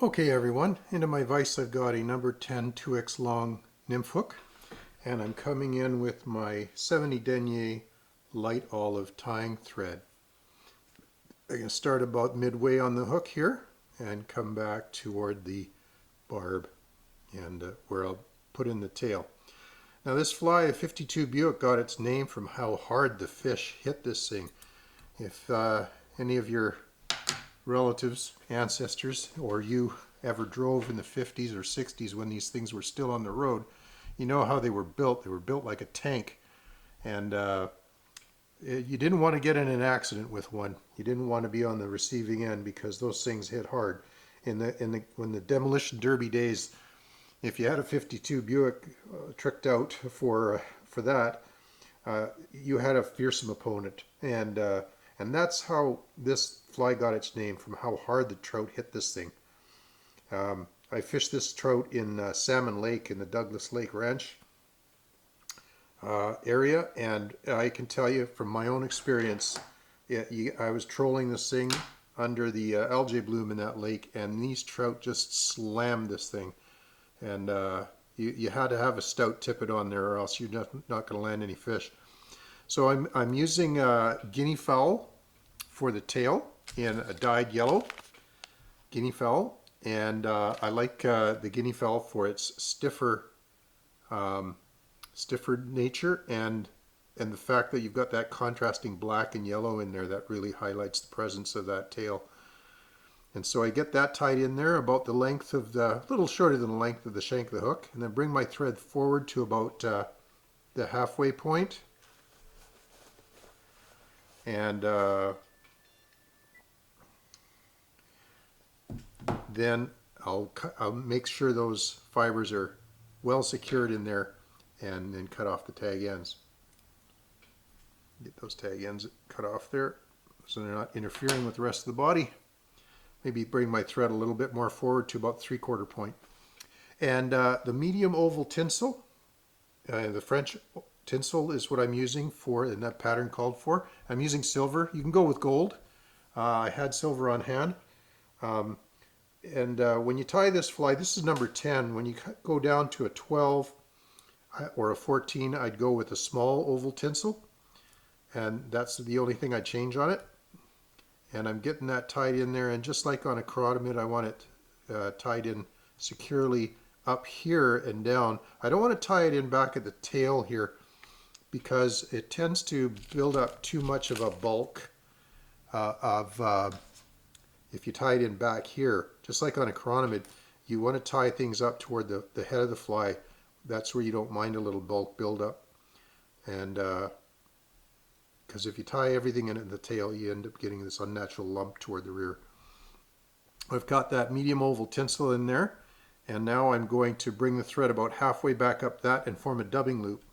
Okay everyone, into my vise I've got a number 10 2x long nymph hook, and I'm coming in with my 70 denier light olive tying thread. I'm going to start about midway on the hook here and come back toward the barb and where I'll put in the tail. Now this fly, a 52 Buick, got its name from how hard the fish hit this thing. If any of your relatives, ancestors, or you ever drove in the 50s or 60s when these things were still on the road, you know how they were built. They were built like a tank, and you didn't want to get in an accident with one. You didn't want to be on the receiving end because those things hit hard. When the demolition derby days, if you had a 52 Buick tricked out for that, you had a fearsome opponent, and that's how this fly got its name, from how hard the trout hit this thing. I fished this trout in Salmon Lake in the Douglas Lake Ranch area, and I can tell you from my own experience, I was trolling this thing under the algae bloom in that lake, and these trout just slammed this thing, and you had to have a stout tippet on there, or else you're not going to land any fish. So I'm using guinea fowl for the tail in a dyed yellow guinea fowl, and I like the guinea fowl for its stiffer nature, and the fact that you've got that contrasting black and yellow in there that really highlights the presence of that tail. And so I get that tied in there about the length of a little shorter than the length of the shank of the hook, and then bring my thread forward to about the halfway point, and then I'll make sure those fibers are well secured in there, and then cut off the tag ends. Get those tag ends cut off there so they're not interfering with the rest of the body. Maybe bring my thread a little bit more forward to about 3/4 point. And the medium oval tinsel, the French tinsel is what I'm using for, and that pattern called for. I'm using silver. You can go with gold. I had silver on hand. When you tie this fly, this is number 10. When you go down to a 12 or a 14, I'd go with a small oval tinsel, and that's the only thing I change on it. And I'm getting that tied in there, and just like on a chirotomid, I want it tied in securely up here and down. I don't want to tie it in back at the tail here, because it tends to build up too much of a bulk if you tie it in back here. Just like on a chironomid, you want to tie things up toward the head of the fly. That's where you don't mind a little bulk buildup. And because if you tie everything in the tail, you end up getting this unnatural lump toward the rear. I've got that medium oval tinsel in there, and now I'm going to bring the thread about halfway back up that and form a dubbing loop.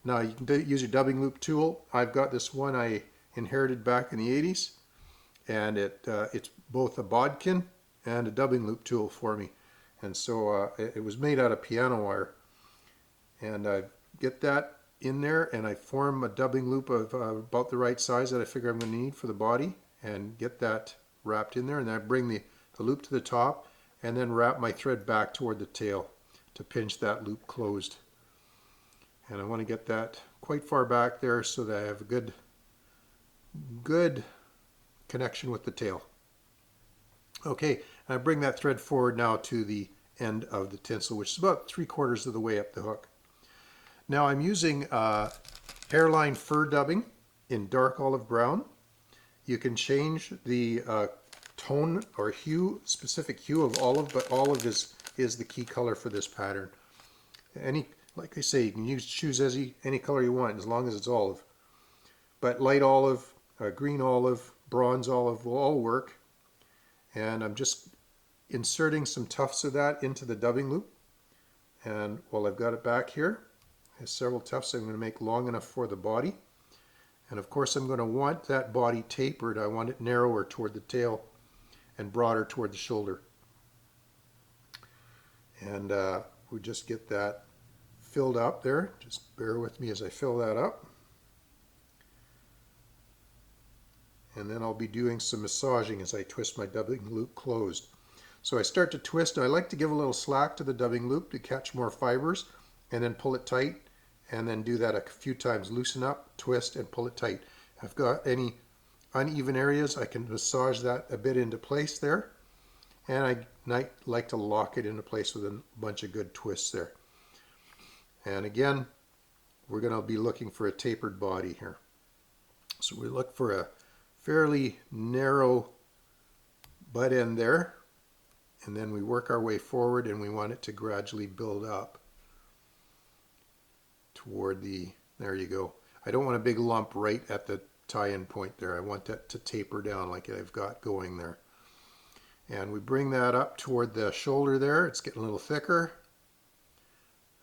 Now you can use your dubbing loop tool. I've got this one I inherited back in the 80s, and it's both a bodkin and a dubbing loop tool for me. And so it was made out of piano wire. And I get that in there, and I form a dubbing loop of about the right size that I figure I'm going to need for the body, and get that wrapped in there. And then I bring the loop to the top, and then wrap my thread back toward the tail to pinch that loop closed. And I want to get that quite far back there so that I have a good connection with the tail. Okay, and I bring that thread forward now to the end of the tinsel, which is about 3/4 of the way up the hook. Now I'm using hairline fur dubbing in dark olive brown. You can change the tone or hue, specific hue of olive, but olive is the key color for this pattern. Like I say, you can choose any color you want as long as it's olive. But light olive, green olive, bronze olive will all work. And I'm just inserting some tufts of that into the dubbing loop. And while I've got it back here, there's several tufts I'm going to make long enough for the body. And of course I'm going to want that body tapered. I want it narrower toward the tail and broader toward the shoulder. And we just get that filled up there. Just bear with me as I fill that up. And then I'll be doing some massaging as I twist my dubbing loop closed. So I start to twist, and I like to give a little slack to the dubbing loop to catch more fibers, and then pull it tight, and then do that a few times. Loosen up, twist, and pull it tight. If I've got any uneven areas, I can massage that a bit into place there, and I like to lock it into place with a bunch of good twists there. And again, we're going to be looking for a tapered body here. So we look for a fairly narrow butt end there, and then we work our way forward, and we want it to gradually build up toward the, there you go. I don't want a big lump right at the tie-in point there. I want that to taper down like I've got going there. And we bring that up toward the shoulder there. It's getting a little thicker,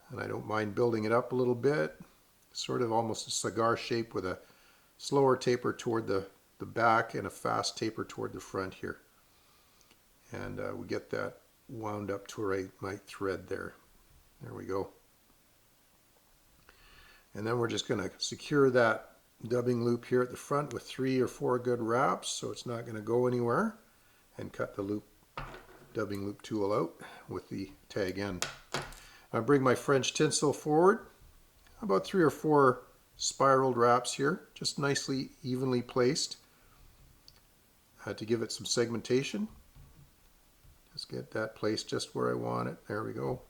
and I don't mind building it up a little bit, sort of almost a cigar shape with a slower taper toward the back and a fast taper toward the front here. And we get that wound up to where I might thread there. There we go. And then we're just going to secure that dubbing loop here at the front with 3 or 4 good wraps, so it's not going to go anywhere, and cut the dubbing loop tool out with the tag end. I bring my French tinsel forward, about 3 or 4 spiraled wraps here, just nicely evenly placed to give it some segmentation. Just get that placed just where I want it. There we go.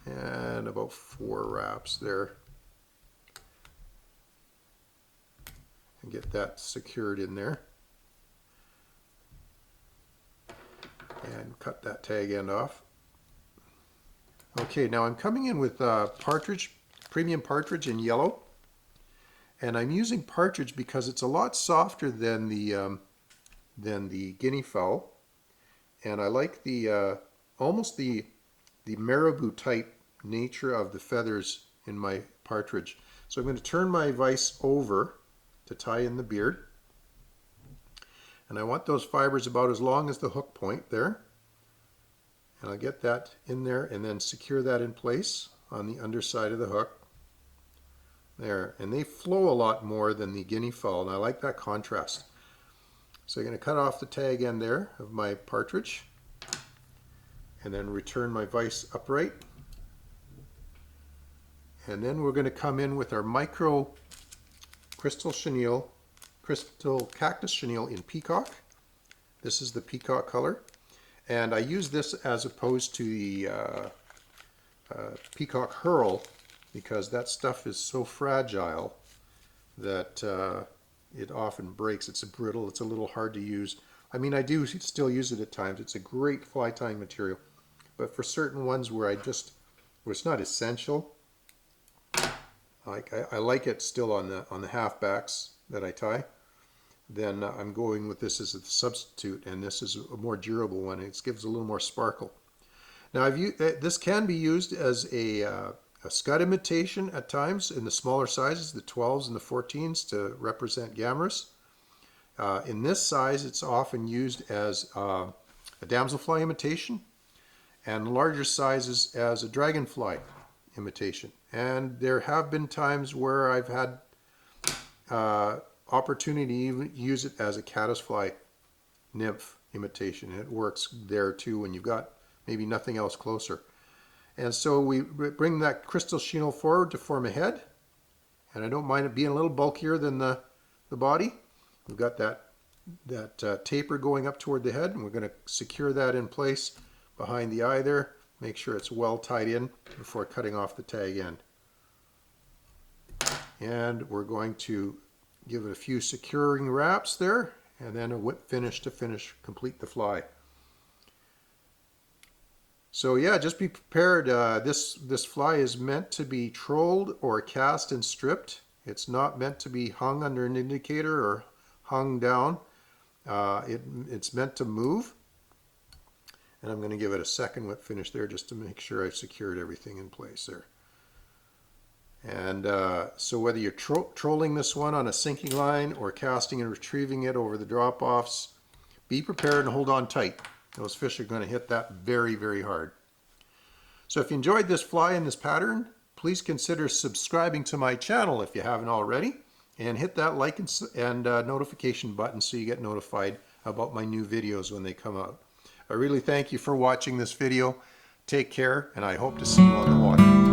And about 4 wraps there. And get that secured in there. And cut that tag end off. Okay, now I'm coming in with partridge, premium partridge in yellow. And I'm using partridge because it's a lot softer than the guinea fowl. And I like the almost the marabou type nature of the feathers in my partridge. So I'm going to turn my vise over to tie in the beard. And I want those fibers about as long as the hook point there. And I'll get that in there and then secure that in place on the underside of the hook. There, and they flow a lot more than the guinea fowl, and I like that contrast. So I'm going to cut off the tag end there of my partridge, and then return my vise upright. And then we're going to come in with our micro crystal cactus chenille in peacock. This is the peacock color, and I use this as opposed to the peacock herl, because that stuff is so fragile that it often breaks. It's brittle, it's a little hard to use. I mean, I do still use it at times. It's a great fly tying material, but for certain ones where where it's not essential, like I like it still on the halfbacks that I tie, then I'm going with this as a substitute, and this is a more durable one. It gives a little more sparkle. Now this can be used as a scud imitation at times in the smaller sizes, the 12s and the 14s, to represent gammas. In this size, it's often used as a damselfly imitation, and larger sizes as a dragonfly imitation. And there have been times where I've had opportunity to even use it as a caddisfly nymph imitation. It works there too when you've got maybe nothing else closer. And so we bring that crystal chenille forward to form a head. And I don't mind it being a little bulkier than the body. We've got that taper going up toward the head, and we're going to secure that in place behind the eye there. Make sure it's well tied in before cutting off the tag end. And we're going to give it a few securing wraps there, and then a whip finish to complete the fly. So yeah, just be prepared. This fly is meant to be trolled or cast and stripped. It's not meant to be hung under an indicator or hung down. It's meant to move. And I'm going to give it a second whip finish there just to make sure I've secured everything in place there. And so whether you're trolling this one on a sinking line or casting and retrieving it over the drop-offs, be prepared and hold on tight. Those fish are going to hit that very, very hard. So if you enjoyed this fly and this pattern, please consider subscribing to my channel if you haven't already. and hit that like and notification button so you get notified about my new videos when they come out. I really thank you for watching this video. Take care, and I hope to see you on the water.